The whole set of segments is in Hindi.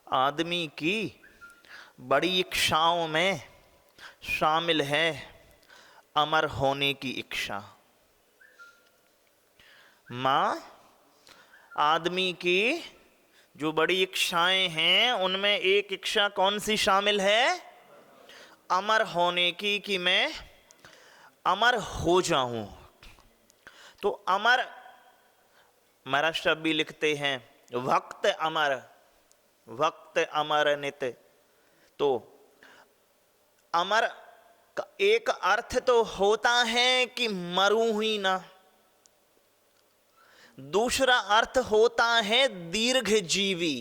आदमी की बड़ी इच्छाओं में शामिल है अमर होने की इच्छा। माँ, आदमी की जो बड़ी इच्छाएं हैं उनमें एक इच्छा कौन सी शामिल है? अमर होने की, कि मैं अमर हो जाऊं। तो अमर, महाराज शब्द भी लिखते हैं वक्त अमर, वक्त अमर नित। तो अमर का एक अर्थ तो होता है कि मरूं ही ना, दूसरा अर्थ होता है दीर्घजीवी।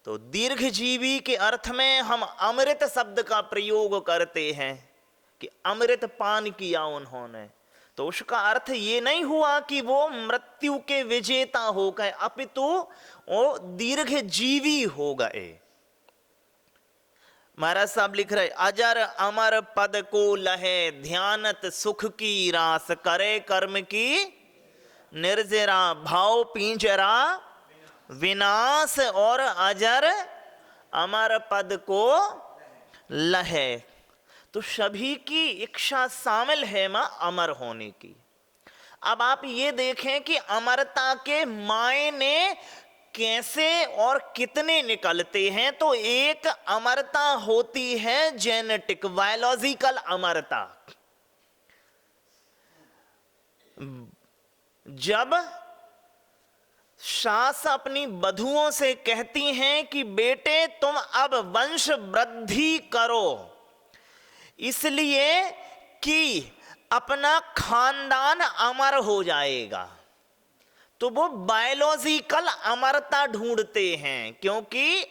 तो दीर्घजीवी के अर्थ में हम अमृत शब्द का प्रयोग करते हैं कि अमृत पान किया उन्होंने। तो उसका अर्थ ये नहीं हुआ कि वो मृत्यु के विजेता हो गए, अपितु वो दीर्घजीवी हो गए। महाराज साहब लिख रहे, अजर अमर पद को लहे ध्यानत सुख की रास, करे कर्म की निर्जरा भाव पिंजरा विनाश, और अजर अमर पद को लहे। तो सभी की इच्छा शामिल है मां अमर होने की। अब आप ये देखें कि अमरता के मायने कैसे और कितने निकलते हैं। तो एक अमरता होती है जेनेटिक, बायोलॉजिकल अमरता। जब सास अपनी बधुओं से कहती हैं कि बेटे तुम अब वंश वृद्धि करो, इसलिए कि अपना खानदान अमर हो जाएगा, तो वो बायोलॉजिकल अमरता ढूंढते हैं। क्योंकि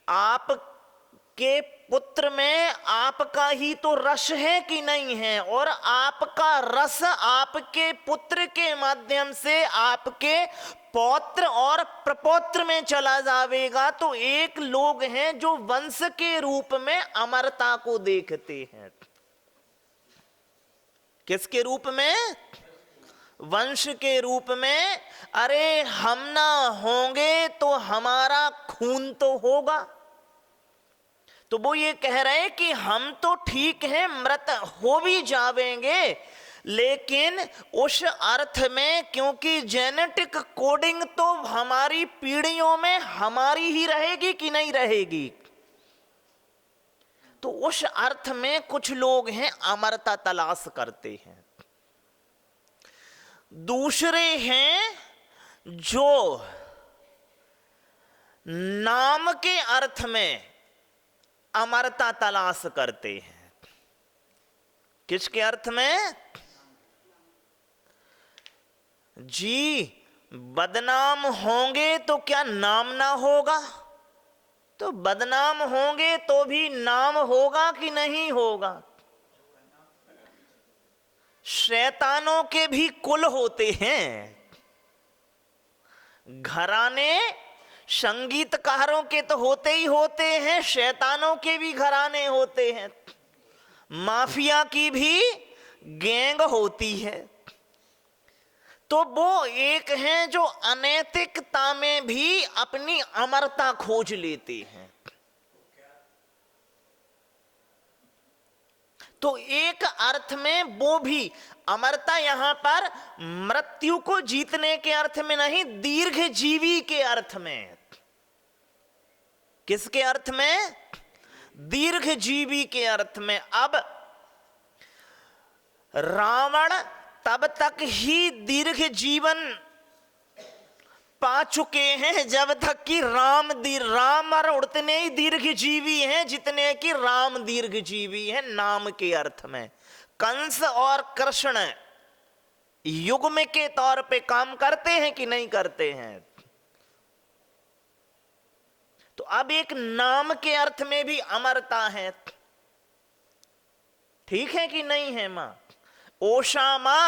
आपके पुत्र में आपका ही तो रस है कि नहीं है, और आपका रस आपके पुत्र के माध्यम से आपके पौत्र और प्रपौत्र में चला जाएगा। तो एक लोग हैं जो वंश के रूप में अमरता को देखते हैं। किसके रूप में? वंश के रूप में। अरे हम ना होंगे तो हमारा खून तो होगा। तो वो ये कह रहे हैं कि हम तो ठीक है, मृत हो भी जावेंगे, लेकिन उस अर्थ में क्योंकि जेनेटिक कोडिंग तो हमारी पीढ़ियों में हमारी ही रहेगी कि नहीं रहेगी। तो उस अर्थ में कुछ लोग हैं अमरता तलाश करते हैं। दूसरे हैं जो नाम के अर्थ में अमरता तलाश करते हैं। किसके अर्थ में? जी, बदनाम होंगे तो क्या नाम ना होगा? तो बदनाम होंगे तो भी नाम होगा कि नहीं होगा? शैतानों के भी कुल होते हैं, घराने संगीतकारों के तो होते ही होते हैं, शैतानों के भी घराने होते हैं, माफिया की भी गैंग होती है। तो वो एक हैं जो अनैतिकता में भी अपनी अमरता खोज लेते हैं। तो एक अर्थ में वो भी अमरता यहां पर मृत्यु को जीतने के अर्थ में नहीं, दीर्घजीवी के अर्थ में। किसके अर्थ में? दीर्घजीवी के अर्थ में। अब रावण तब तक ही दीर्घ जीवन पा चुके हैं जब तक कि राम उतने ही दीर्घजीवी हैं जितने कि राम दीर्घजीवी हैं नाम के अर्थ में। कंस और कृष्ण युग्म के तौर पे काम करते हैं कि नहीं करते हैं? तो अब एक नाम के अर्थ में भी अमरता है, ठीक है कि नहीं है मां? ओसामा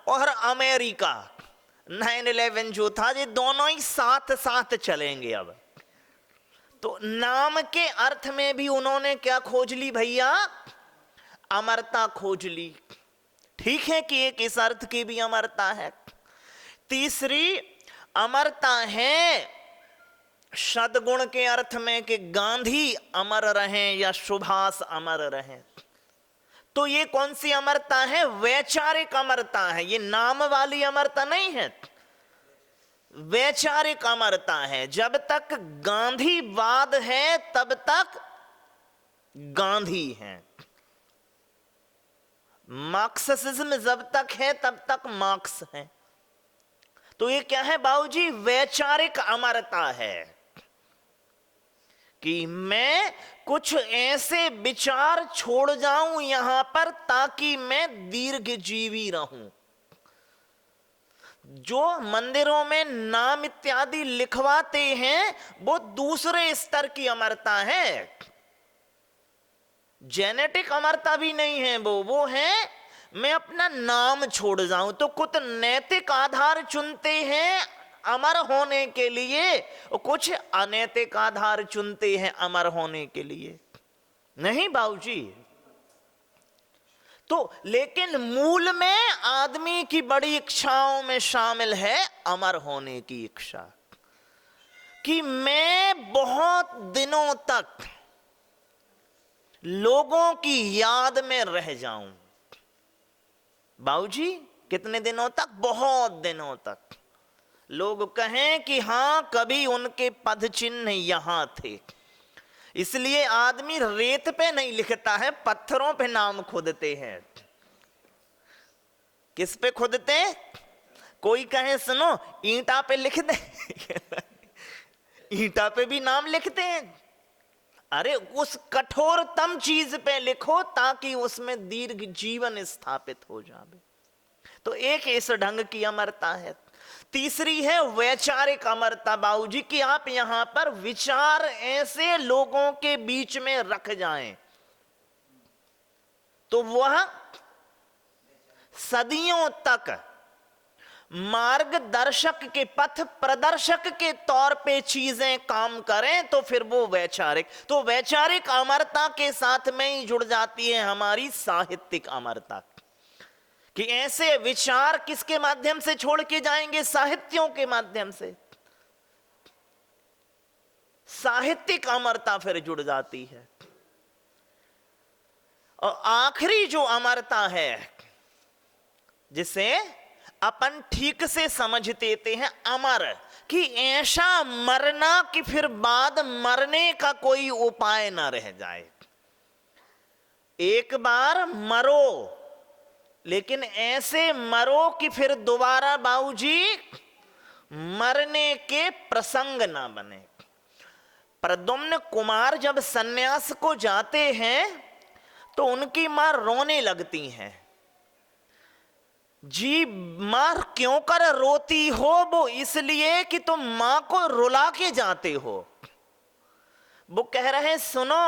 और अमेरिका 9/11 जो था, ये दोनों ही साथ साथ चलेंगे। अब तो नाम के अर्थ में भी उन्होंने क्या खोज ली भैया? अमरता खोज ली। ठीक है कि एक इस अर्थ की भी अमरता है। तीसरी अमरता है सद्गुण के अर्थ में कि गांधी अमर रहें या सुभाष अमर रहें। तो ये कौन सी अमरता है? वैचारिक अमरता है, ये नाम वाली अमरता नहीं है, वैचारिक अमरता है। जब तक गांधीवाद है तब तक गांधी है, मार्क्सिज्म जब तक है तब तक मार्क्स है। तो ये क्या है बाबूजी? वैचारिक अमरता है कि मैं कुछ ऐसे विचार छोड़ जाऊं यहां पर ताकि मैं दीर्घजीवी रहूं। जो मंदिरों में नाम इत्यादि लिखवाते हैं वो दूसरे स्तर की अमरता है, जेनेटिक अमरता भी नहीं है वो है मैं अपना नाम छोड़ जाऊं। तो कुछ नैतिक आधार चुनते हैं अमर होने के लिए और कुछ अनैतिक आधार चुनते हैं अमर होने के लिए। नहीं बाबूजी? तो लेकिन मूल में आदमी की बड़ी इच्छाओं में शामिल है अमर होने की इच्छा, कि मैं बहुत दिनों तक लोगों की याद में रह जाऊं। बाबूजी कितने दिनों तक? बहुत दिनों तक लोग कहें कि हां कभी उनके पद चिन्ह यहां थे। इसलिए आदमी रेत पे नहीं लिखता है, पत्थरों पे नाम खोदते हैं। किस पे खोदते? कोई कहे सुनो ईंटा पे लिख दे ईंटा पे भी नाम लिखते हैं। अरे उस कठोरतम चीज पे लिखो ताकि उसमें दीर्घ जीवन स्थापित हो जाए। तो एक इस ढंग की अमरता है। तीसरी है वैचारिक अमरता बाबूजी, कि आप यहां पर विचार ऐसे लोगों के बीच में रख जाएं तो वह सदियों तक मार्गदर्शक के, पथ प्रदर्शक के तौर पे चीजें काम करें। तो फिर वो वैचारिक, तो वैचारिक अमरता के साथ में ही जुड़ जाती है हमारी साहित्यिक अमरता, कि ऐसे विचार किसके माध्यम से छोड़ के जाएंगे? साहित्यों के माध्यम से। साहित्यिक अमरता फिर जुड़ जाती है। और आखिरी जो अमरता है जिसे अपन ठीक से समझ देते हैं अमर, कि ऐसा मरना कि फिर बाद मरने का कोई उपाय ना रह जाए। एक बार मरो लेकिन ऐसे मरो कि फिर दोबारा बाबूजी मरने के प्रसंग ना बने। प्रद्युम्न कुमार जब सन्यास को जाते हैं तो उनकी मां रोने लगती हैं। जी मां क्यों कर रोती हो? वो इसलिए कि तुम मां को रुला के जाते हो। वो कह रहे हैं सुनो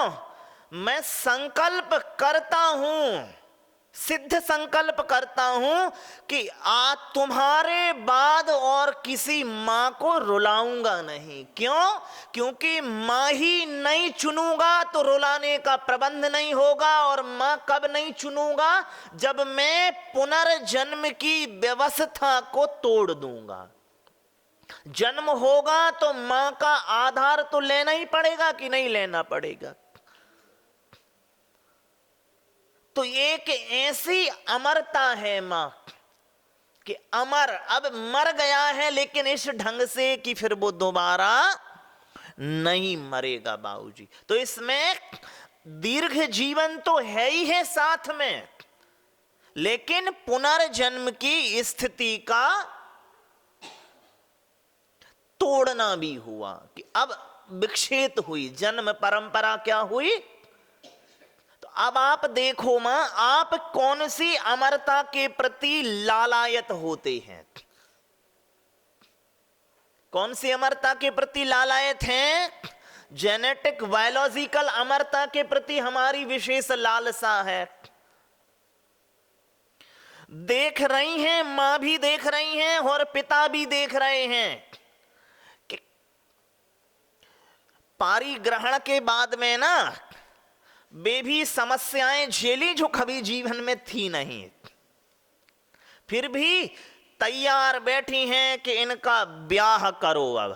मैं संकल्प करता हूं, सिद्ध संकल्प करता हूं कि आज तुम्हारे बाद और किसी मां को रुलाऊंगा नहीं। क्यों? क्योंकि मां ही नहीं चुनूंगा तो रुलाने का प्रबंध नहीं होगा। और मां कब नहीं चुनूंगा? जब मैं पुनर्जन्म की व्यवस्था को तोड़ दूंगा। जन्म होगा तो मां का आधार तो लेना ही पड़ेगा कि नहीं लेना पड़ेगा? तो एक ऐसी अमरता है मां कि अमर, अब मर गया है लेकिन इस ढंग से कि फिर वो दोबारा नहीं मरेगा बाबूजी। तो इसमें दीर्घ जीवन तो है ही है साथ में, लेकिन पुनर्जन्म की स्थिति का तोड़ना भी हुआ, कि अब विक्षेप हुई, जन्म परंपरा क्या हुई। अब आप देखो मां, आप कौन सी अमरता के प्रति लालायत होते हैं? कौन सी अमरता के प्रति लालायत हैं? जेनेटिक बायोलॉजिकल अमरता के प्रति हमारी विशेष लालसा है। देख रही हैं, मां भी देख रही हैं और पिता भी देख रहे हैं कि पारिग्रहण के बाद में ना वे भी समस्याएं झेली जो कभी जीवन में थी नहीं, फिर भी तैयार बैठी हैं कि इनका ब्याह करो। अब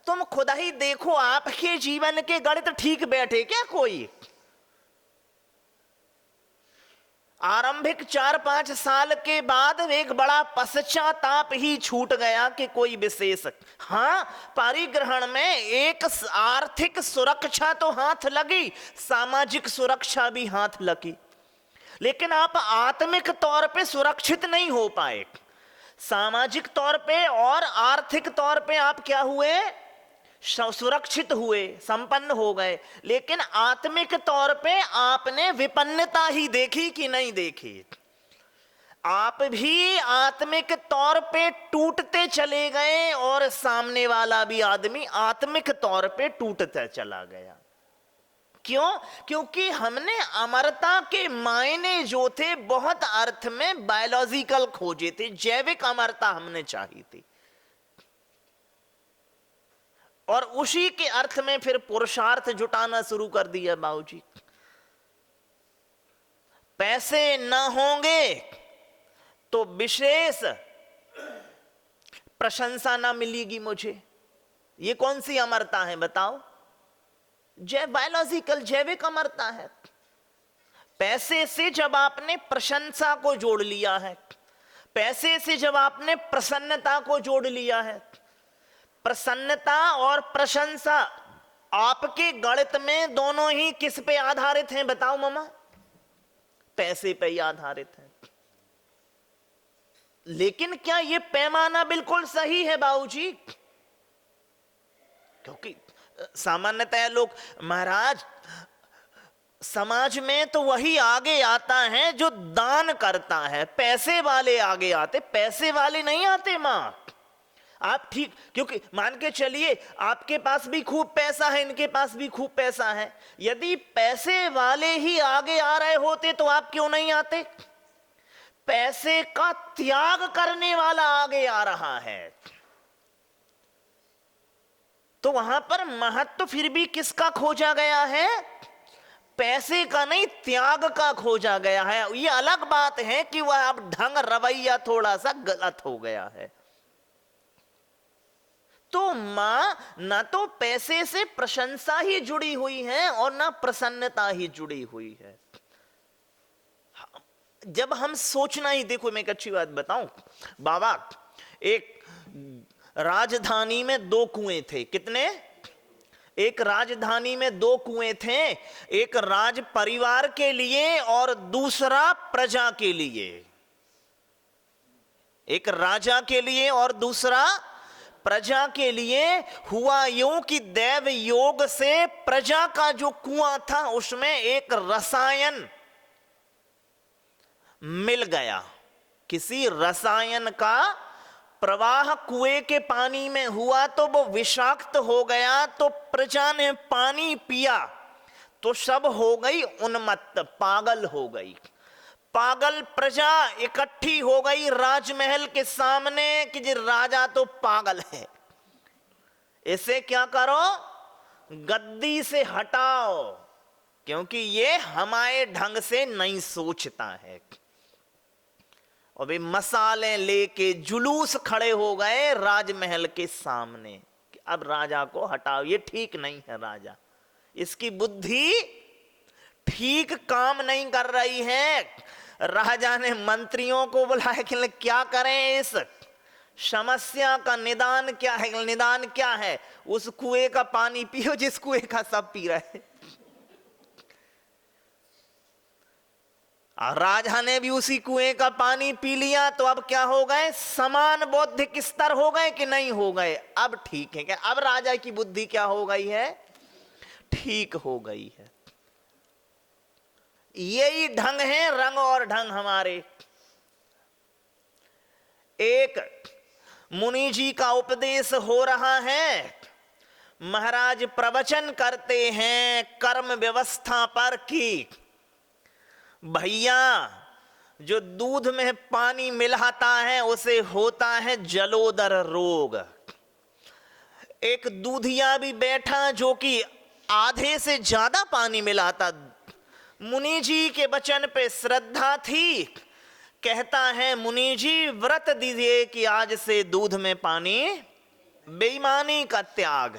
तुम खुद ही देखो, आपके जीवन के गणित ठीक बैठे क्या? कोई आरंभिक 4-5 साल के बाद एक बड़ा पश्चाताप ही छूट गया कि कोई विशेष, हाँ परिग्रहण में एक आर्थिक सुरक्षा तो हाथ लगी, सामाजिक सुरक्षा भी हाथ लगी, लेकिन आप आत्मिक तौर पे सुरक्षित नहीं हो पाए। सामाजिक तौर पे और आर्थिक तौर पे आप क्या हुए? सुरक्षित हुए, संपन्न हो गए, लेकिन आत्मिक तौर पे आपने विपन्नता ही देखी कि नहीं देखी? आप भी आत्मिक तौर पे टूटते चले गए और सामने वाला भी आदमी आत्मिक तौर पे टूटता चला गया। क्यों? क्योंकि हमने अमरता के मायने जो थे बहुत अर्थ में बायोलॉजिकल खोजे थे, जैविक अमरता हमने चाही थी, और उसी के अर्थ में फिर पुरुषार्थ जुटाना शुरू कर दिया। बाबूजी, पैसे न होंगे तो विशेष प्रशंसा ना मिलेगी मुझे। ये कौन सी अमरता है बताओ? बायोलॉजिकल जैविक अमरता है। पैसे से जब आपने प्रशंसा को जोड़ लिया है, पैसे से जब आपने प्रसन्नता को जोड़ लिया है, प्रसन्नता और प्रशंसा आपके गणित में दोनों ही किस पे आधारित हैं बताओ मामा? पैसे पे ही आधारित हैं। लेकिन क्या ये पैमाना बिल्कुल सही है बाबूजी? क्योंकि सामान्यतः लोग, महाराज समाज में तो वही आगे आता है जो दान करता है, पैसे वाले आगे आते, पैसे वाले नहीं आते मां। आप ठीक, क्योंकि मान के चलिए आपके पास भी खूब पैसा है, इनके पास भी खूब पैसा है, यदि पैसे वाले ही आगे आ रहे होते तो आप क्यों नहीं आते? पैसे का त्याग करने वाला आगे आ रहा है, तो वहां पर महत्व फिर भी किसका खोजा गया है? पैसे का नहीं, त्याग का खोजा गया है। ये अलग बात है कि वह अब ढंग रवैया थोड़ा सा गलत हो गया है। तो मां ना तो पैसे से प्रशंसा ही जुड़ी हुई है और ना प्रसन्नता ही जुड़ी हुई है। जब हम सोचना ही, देखो मैं एक अच्छी बात बताऊं बाबा, एक राजधानी में 2 कुएं थे। कितने? एक राजधानी में 2 कुएं थे, एक राज परिवार के लिए और दूसरा प्रजा के लिए। एक राजा के लिए और दूसरा प्रजा के लिए। हुआ यूं कि दैव योग से प्रजा का जो कुआं था उसमें एक रसायन मिल गया, किसी रसायन का प्रवाह कुएं के पानी में हुआ तो वो विषाक्त हो गया। तो प्रजा ने पानी पिया तो सब हो गई उन्मत्त, पागल हो गई। पागल प्रजा इकट्ठी हो गई राजमहल के सामने कि जी राजा तो पागल है, इसे क्या करो, गद्दी से हटाओ, क्योंकि ये हमारे ढंग से नहीं सोचता है। और वे मसाले लेके जुलूस खड़े हो गए राजमहल के सामने कि अब राजा को हटाओ, ये ठीक नहीं है, राजा इसकी बुद्धि ठीक काम नहीं कर रही है। राजा ने मंत्रियों को बुलाया कि क्या करें, इस समस्या का निदान क्या है? निदान क्या है? उस कुएं का पानी पियो जिस कुएं का सब पी रहे। राजा ने भी उसी कुएं का पानी पी लिया, तो अब क्या हो गए? समान बौद्धिक स्तर हो गए कि नहीं हो गए? अब ठीक है क्या? अब राजा की बुद्धि क्या हो गई है? ठीक हो गई है। यही ढंग है, रंग और ढंग हमारे। एक मुनि जी का उपदेश हो रहा है, महाराज प्रवचन करते हैं कर्म व्यवस्था पर कि भैया जो दूध में पानी मिलाता है उसे होता है जलोदर रोग। एक दूधिया भी बैठा जो कि आधे से ज्यादा पानी मिलाता, मुनि जी के वचन पे श्रद्धा थी, कहता है मुनि जी व्रत दीजिए कि आज से दूध में पानी बेईमानी का त्याग।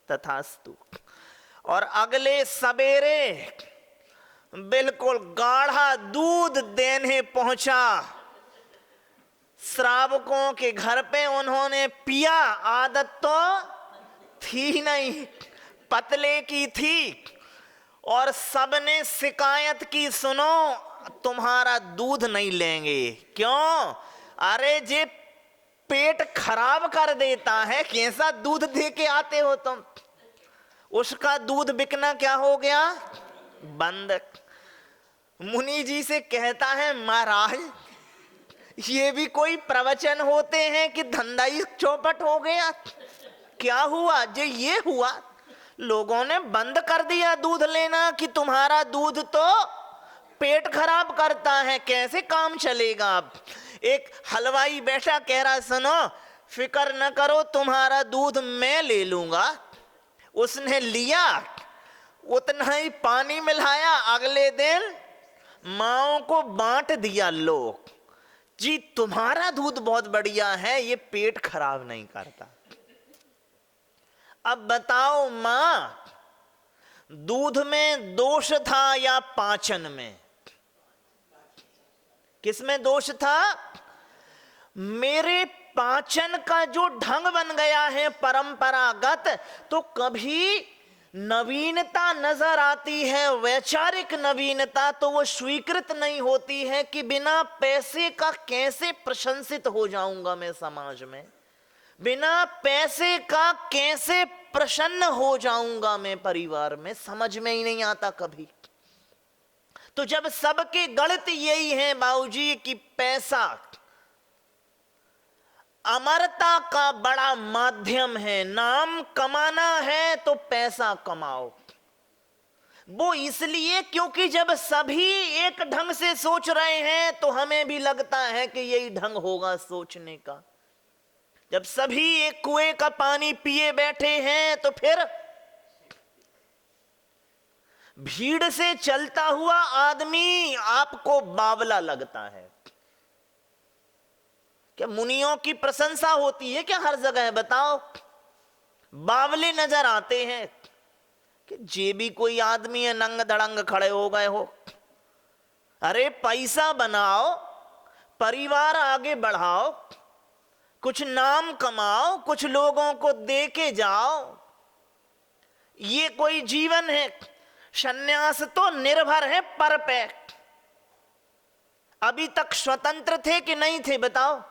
तथास्तु। और अगले सवेरे बिल्कुल गाढ़ा दूध देने पहुंचा श्रावकों के घर पे। उन्होंने पिया, आदत तो थी नहीं, पतले की थी। और सबने शिकायत की, सुनो तुम्हारा दूध नहीं लेंगे। क्यों? अरे जे पेट खराब कर देता है, कैसा दूध दे के आते हो तुम? उसका दूध बिकना क्या हो गया? बंद। मुनि जी से कहता है, महाराज ये भी कोई प्रवचन होते हैं कि धंधा ही चौपट हो गया? क्या हुआ? जो ये हुआ, लोगों ने बंद कर दिया दूध लेना कि तुम्हारा दूध तो पेट खराब करता है, कैसे काम चलेगा अब? एक हलवाई बैठा कह रहा, सुनो फिक्र न करो, तुम्हारा दूध मैं ले लूंगा। उसने लिया, उतना ही पानी मिलाया, अगले दिन माओ को बांट दिया। लोग जी तुम्हारा दूध बहुत बढ़िया है, ये पेट खराब नहीं करता। अब बताओ मां, दूध में दोष था या पाचन में? किसमें दोष था? मेरे पाचन का जो ढंग बन गया है परंपरागत, तो कभी नवीनता नजर आती है, वैचारिक नवीनता, तो वो स्वीकृत नहीं होती है कि बिना पैसे का कैसे प्रशंसित हो जाऊंगा मैं समाज में, बिना पैसे का कैसे प्रसन्न हो जाऊंगा मैं परिवार में, समझ में ही नहीं आता कभी। तो जब सबके गणित यही है बाबूजी कि पैसा अमरता का बड़ा माध्यम है, नाम कमाना है तो पैसा कमाओ। वो इसलिए क्योंकि जब सभी एक ढंग से सोच रहे हैं तो हमें भी लगता है कि यही ढंग होगा सोचने का। जब सभी एक कुएं का पानी पिए बैठे हैं तो फिर भीड़ से चलता हुआ आदमी आपको बावला लगता है। क्या मुनियों की प्रशंसा होती है क्या हर जगह? बताओ, बावले नजर आते हैं कि जे भी कोई आदमी है नंग धड़ंग खड़े हो गए हो। अरे पैसा बनाओ, परिवार आगे बढ़ाओ, कुछ नाम कमाओ, कुछ लोगों को दे के जाओ, ये कोई जीवन है? सन्यास तो निर्भर है पर पे। अभी तक स्वतंत्र थे कि नहीं थे? बताओ,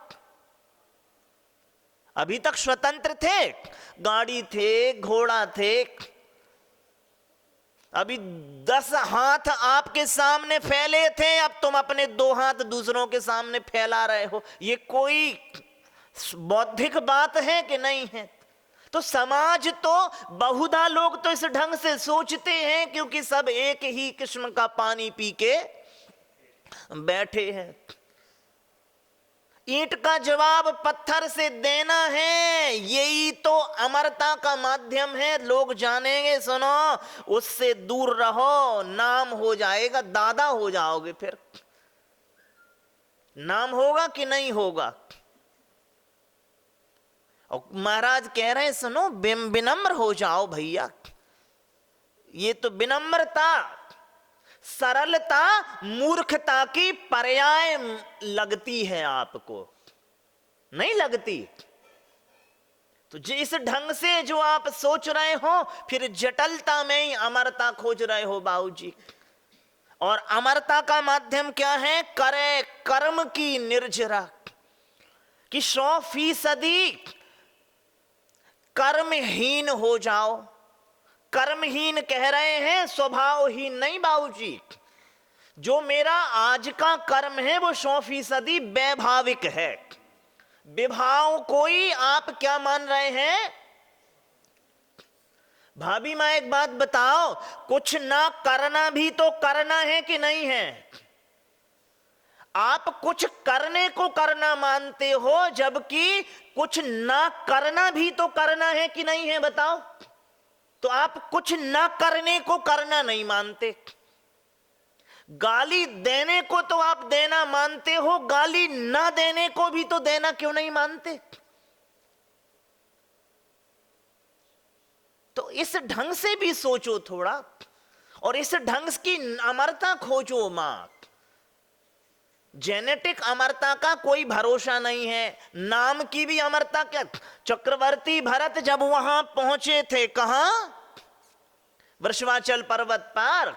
अभी तक स्वतंत्र थे? गाड़ी थे, घोड़ा थे, अभी 10 हाथ आपके सामने फैले थे, अब तुम अपने 2 हाथ दूसरों के सामने फैला रहे हो। ये कोई बौद्धिक बात है कि नहीं है? तो समाज तो बहुधा लोग तो इस ढंग से सोचते हैं क्योंकि सब एक ही किस्म का पानी पी के बैठे हैं। ईंट का जवाब पत्थर से देना है, यही तो अमरता का माध्यम है। लोग जानेंगे, सुनो उससे दूर रहो, नाम हो जाएगा, दादा हो जाओगे। फिर नाम होगा कि नहीं होगा? और महाराज कह रहे हैं, सुनो विनम्र हो जाओ भैया। ये तो विनम्रता, सरलता मूर्खता की पर्याय लगती है आपको, नहीं लगती? तो जिस ढंग से जो आप सोच रहे हो, फिर जटिलता में ही अमरता खोज रहे हो बाबूजी। और अमरता का माध्यम क्या है? करे कर्म की निर्जरा, कि 100% कर्महीन हो जाओ। कर्महीन कह रहे हैं, स्वभावहीन नहीं बाबूजी। जो मेरा आज का कर्म है वो 100% वैभाविक है। विभाव कोई आप क्या मान रहे हैं? भाभी मां एक बात बताओ, कुछ ना करना भी तो करना है कि नहीं है? आप कुछ करने को करना मानते हो, जबकि कुछ ना करना भी तो करना है कि नहीं है? बताओ। तो आप कुछ ना करने को करना नहीं मानते। गाली देने को तो आप देना मानते हो, गाली ना देने को भी तो देना क्यों नहीं मानते? इस ढंग से भी सोचो थोड़ा, और इस ढंग की अमरता खोजो मां। जेनेटिक अमरता का कोई भरोसा नहीं है, नाम की भी अमरता क्या। चक्रवर्ती भरत जब वहां पहुंचे थे, कहां, वृषभाचल पर्वत पर,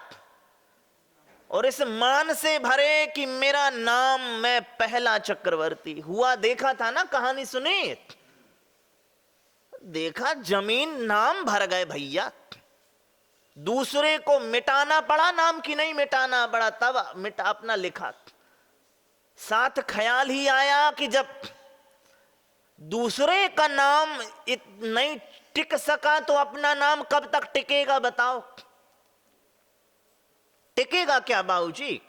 और इस मान से भरे कि मेरा नाम, मैं पहला चक्रवर्ती हुआ, देखा था ना, कहानी सुनी, देखा, जमीन नाम भर गए भैया। दूसरे को मिटाना पड़ा, नाम की नहीं मिटाना पड़ा, तब मिटा अपना लिखा। साथ ख्याल ही आया कि जब दूसरे का नाम नहीं टिक सका तो अपना नाम कब तक टिकेगा बताओ। टिकेगा क्या बाबूजी।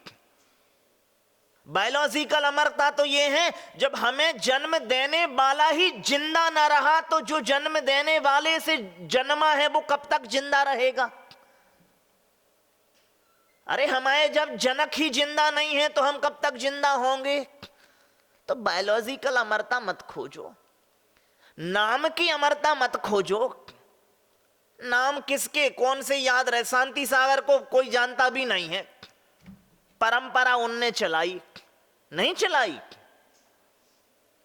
बायोलॉजिकल अमरता तो ये है, जब हमें जन्म देने वाला ही जिंदा ना रहा तो जो जन्म देने वाले से जन्मा है वो कब तक जिंदा रहेगा। अरे हमारे जब जनक ही जिंदा नहीं है तो हम कब तक जिंदा होंगे। तो बायोलॉजिकल अमरता मत खोजो, नाम की अमरता मत खोजो। नाम किसके कौन से याद रहे। शांति सागर को कोई जानता भी नहीं है, परंपरा उनने चलाई, नहीं चलाई,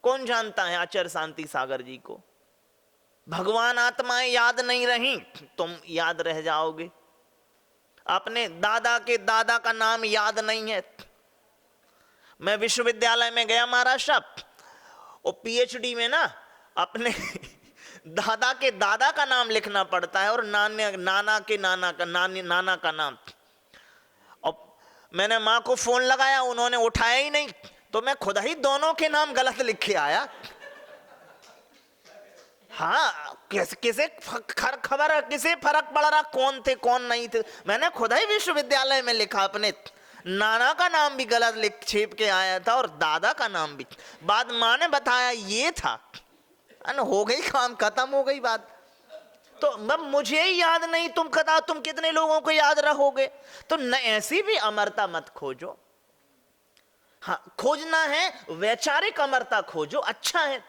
कौन जानता है आचार्य शांति सागर जी को। भगवान आत्माएं याद नहीं रही, तुम याद रह जाओगे। अपने दादा के दादा का नाम याद नहीं है। मैं विश्वविद्यालय में गया महाराष्ट्र, और पीएचडी में ना अपने दादा के दादा का नाम लिखना पड़ता है, और नाना के नाना का नाम। और मैंने माँ को फोन लगाया, उन्होंने उठाया ही नहीं, तो मैं खुद ही दोनों के नाम गलत लिख के आया। हाँ, किसे खबर है, किसे फर्क पड़ रहा कौन थे कौन नहीं थे। मैंने खुद ही विश्वविद्यालय में लिखा, अपने नाना का नाम भी गलत लिख छेप के आया था, और दादा का नाम भी। बाद माँ ने बताया ये था, हो गई काम, खत्म हो गई बात। तो मुझे याद नहीं, तुम कितने लोगों को याद रहोगे। तो न ऐसी भी अमरता मत खोजो। हाँ, खोजना है वैचारिक अमरता खोजो, अच्छा है।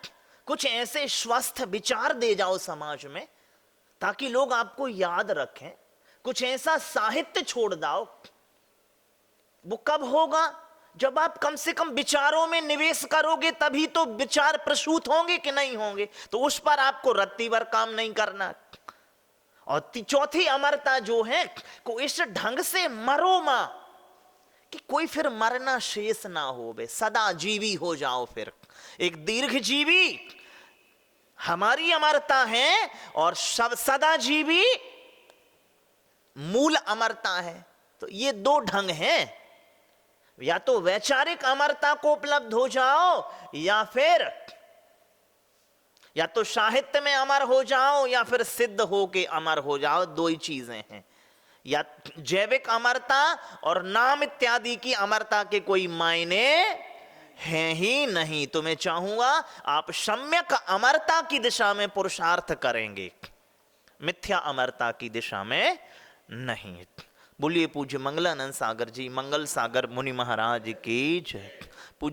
कुछ ऐसे स्वस्थ विचार दे जाओ समाज में ताकि लोग आपको याद रखें। कुछ ऐसा साहित्य छोड़ दो। वो कब होगा, जब आप कम से कम विचारों में निवेश करोगे, तभी तो विचार प्रसूत होंगे कि नहीं होंगे। तो उस पर आपको रत्ती भर काम नहीं करना। और चौथी अमरता जो है, को इस ढंग से मरो मां कि कोई फिर मरना शेष ना हो, बे सदा जीवी हो जाओ। फिर एक दीर्घ जीवी हमारी अमरता है, और सदा जीवी मूल अमरता है। तो ये दो ढंग हैं, या तो वैचारिक अमरता को उपलब्ध हो जाओ, या तो साहित्य में अमर हो जाओ, या फिर सिद्ध हो के अमर हो जाओ। दो ही चीजें हैं, या जैविक अमरता और नाम इत्यादि की अमरता के कोई मायने हैं ही नहीं। तो मैं चाहूंगा आप सम्यक अमरता की दिशा में पुरुषार्थ करेंगे, मिथ्या अमरता की दिशा में नहीं। बोलिए पूज्य मंगलानंद सागर जी, मंगल सागर मुनि महाराज की जय।